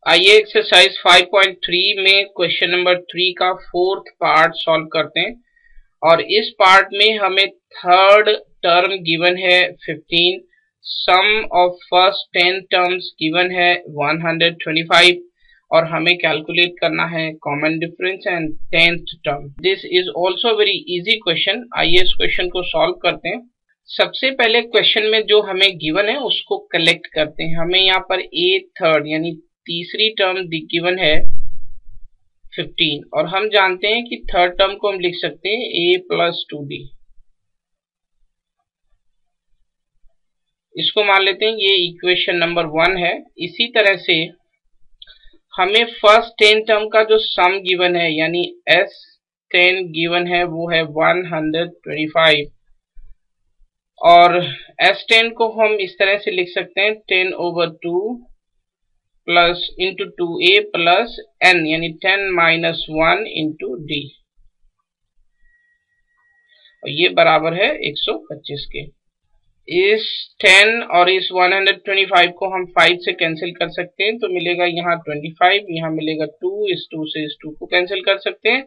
आइए एक्सरसाइज 5.3 में question number 3 का फोर्थ पार्ट सॉल्व करते हैं। और इस पार्ट में हमें थर्ड टर्म गिवन है 15, सम ऑफ फर्स्ट 10 टर्म्स गिवन है 125 और हमें कैलकुलेट करना है common difference and 10th term. This is also very easy question. आइए इस क्वेश्चन को सॉल्व करते हैं। सबसे पहले क्वेश्चन में जो हमें गिवन है उसको कलेक्ट करते हैं। हमें यहाँ पर ए थर्ड यानी तीसरी टर्म गिवन है 15 और हम जानते हैं कि थर्ड टर्म को हम लिख सकते हैं a प्लस 2d। इसको मान लेते हैं ये इक्वेशन नंबर 1 है। इसी तरह से हमें फर्स्ट 10 टर्म का जो सम गिवन है यानी s10 गिवन है वो है 125 और s10 को हम इस तरह से लिख सकते हैं 10/2 plus into 2a plus n यानी 10 माइनस 1 इंटू d और ये बराबर है 125 के। इस 10 और इस 125 को हम 5 से कैंसिल कर सकते हैं तो मिलेगा यहाँ 25, यहाँ मिलेगा 2, इस 2 से इस 2 को कैंसिल कर सकते हैं।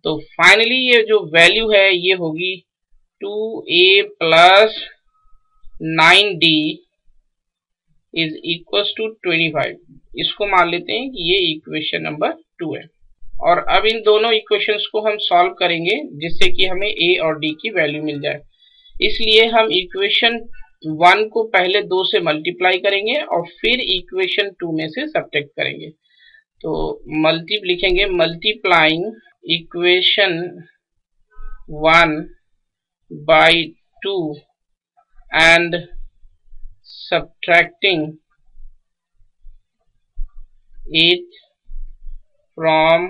तो फाइनली ये जो वैल्यू है ये होगी 2a plus 9d is equal to 25। इसको मान लेते हैं कि ये इक्वेशन नंबर 2 है। और अब इन दोनों इक्वेशंस को हम सॉल्व करेंगे जिससे कि हमें a और d की वैल्यू मिल जाए। इसलिए हम इक्वेशन 1 को पहले 2 से मल्टीप्लाई करेंगे और फिर इक्वेशन 2 में से सब्ट्रैक्ट करेंगे। तो लिखेंगे multiplying equation 1 by 2 and subtracting 8 from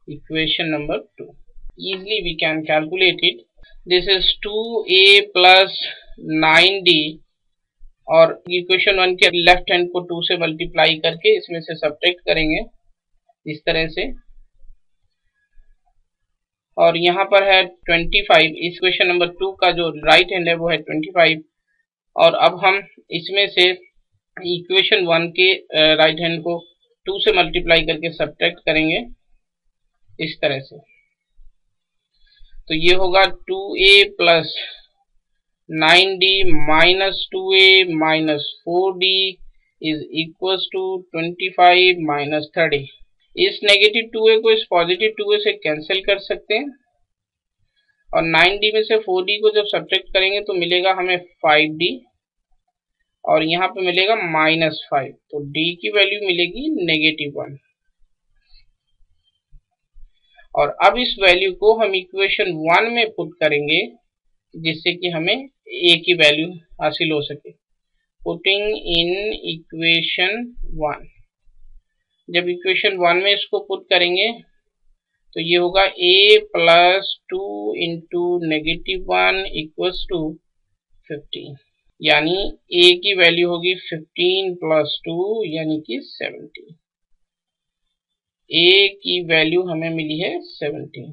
equation number 2. Easily we can calculate it. This is 2a plus 9d और इक्वेशन 1 के लेफ्ट हैंड को 2 से मल्टीप्लाई करके इसमें से सब्ट्रैक्ट करेंगे इस तरह से। और यहाँ पर है 25, इक्वेशन नंबर 2 का जो राइट हैंड है वो है 25 और अब हम इसमें से इक्वेशन 1 के राइट हैंड को 2 से मल्टीप्लाई करके सब्ट्रैक्ट करेंगे इस तरह से। तो ये होगा 2a plus 9d minus 2a minus 4d is equal to 25 minus 30। इस नेगेटिव 2a को इस पॉजिटिव 2a से कैंसिल कर सकते हैं और 9d में से 4d को जब सब्ट्रैक्ट करेंगे तो मिलेगा हमें 5d और यहाँ पे मिलेगा -5। तो d की वैल्यू मिलेगी -1। और अब इस वैल्यू को हम इक्वेशन 1 में पुट करेंगे जिससे कि हमें a की वैल्यू हासिल हो सके। पुटिंग इन इक्वेशन 1, जब इक्वेशन 1 में इसको पुट करेंगे तो ये होगा a plus 2 into -1 equals to 15 यानी a की वैल्यू होगी 15 प्लस 2 यानी कि 17। a की वैल्यू हमें मिली है 17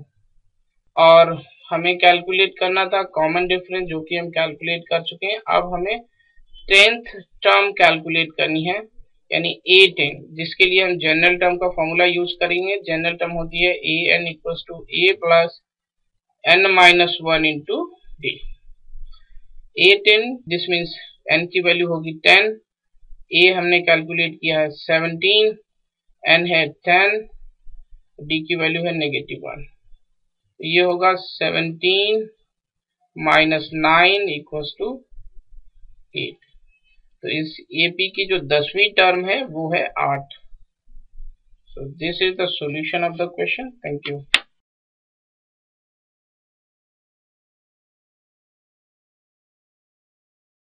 और हमें कैलकुलेट करना था कॉमन डिफरेंस जो कि हम कैलकुलेट कर चुके हैं। अब हमें 10th टर्म कैलकुलेट करनी है यानी a10, जिसके लिए हम जनरल टर्म का फॉर्मूला यूज करेंगे। जनरल टर्म होती है an equals to a plus n minus 1 into d। a10 this means n की वैल्यू होगी 10, a हमने कैलकुलेट किया है 17, n है 10, d की वैल्यू है -1। ये होगा 17 माइनस 9 इक्वल्स टू 8। तो इस AP की जो 10वीं टर्म है वो है 8। So this is the solution of the question. Thank you.